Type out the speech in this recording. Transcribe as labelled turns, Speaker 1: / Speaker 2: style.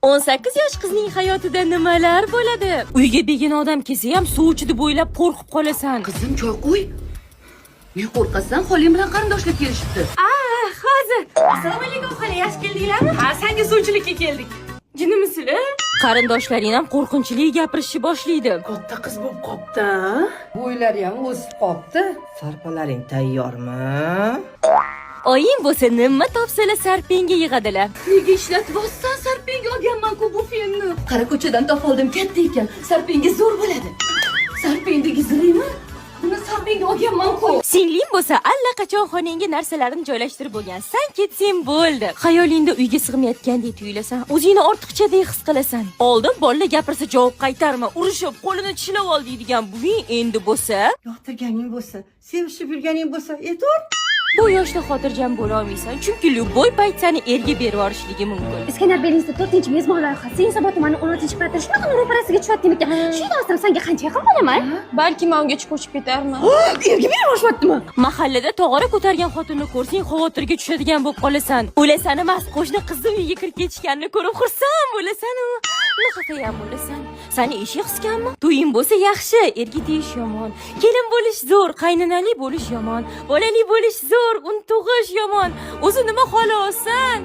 Speaker 1: 18 yosh qizning hayotida nimalar bo'ladi? Uyga begona odam kelsa ham suvchi deb o'ylab qo'rqib qolasan.
Speaker 2: Qizim, choy qo'y. Ne qo'rqasan? Xoling bilan qarindoshlar kelishibdi.
Speaker 1: Hozir. Assalomu alaykum, xola, yaxshi keldinglarmi?
Speaker 3: Ha, senga suvchilikka keldik.
Speaker 1: Jinnimisizlar? Qarindoshlaring ham qo'rqinchli gapirishni boshlaydi.
Speaker 3: Katta qiz bo'lib qopti.
Speaker 4: Bo'ylari ham o'sib qopti. Sarpalaring tayyormi?
Speaker 1: Oying bo'lsa nima topsalar sarpenga yig'adilar.
Speaker 2: Nega ishlatibsan? Sarpenga olganman-ku bu fenni. Qara ko'chadan topoldim, katta ekan. Sarpenga zo'r bo'ladi. Sarpendagi ziraymi? Buni sarpenga olganman-ku.
Speaker 1: Singling bo'lsa allaqachon xonangga narsalarini joylashtirib bo'lgan. Sen ketsang bo'ldi. Xayolingda uyga sig'mayotgandek tuyulasan. O'zingni ortiqchadek his qilasan. Oldin bolalar gapirsa javob qaytarma, urishib, qo'lini tishlab ol deydigan buving endi bo'lsa,
Speaker 4: Yoqtirganing bo'lsa, sevishib yurganing bo'lsa, etor.
Speaker 1: bu yoshda xotirjam bo'la olmaysan, chunki любой payt seni erga berib yuborishligi mumkin.
Speaker 5: Iskandar Belingiz 4-mezbon loyihasi Yunusobod tumani 16-kvartal shunaqa ro'parasiga tushyapti ekan. Shunday olsam senga qancha yaqin bo'laman?
Speaker 3: Balki men ungacha ko'chib ketarman.
Speaker 1: Erga berib yuborishyaptimi? Mahallada tog'ora ko'targan xotinni ko'rsang, xavotirga tushadigan bo'lib qolasan. O'lasan emas, qo'shni qizni uyiga kirib ketishganini ko'rib xursand bo'lasan-u. Naqata ham bo'lasan. Seni eshik qisganmi? To'ying bo'lsa yaxshi, erga tegish yomon. Kelin bo'lish zo'r, qaynonali bo'lish yomon. Bolali bo'lish zo'r, un tug'ish yomon. O'zi nima xohlasan?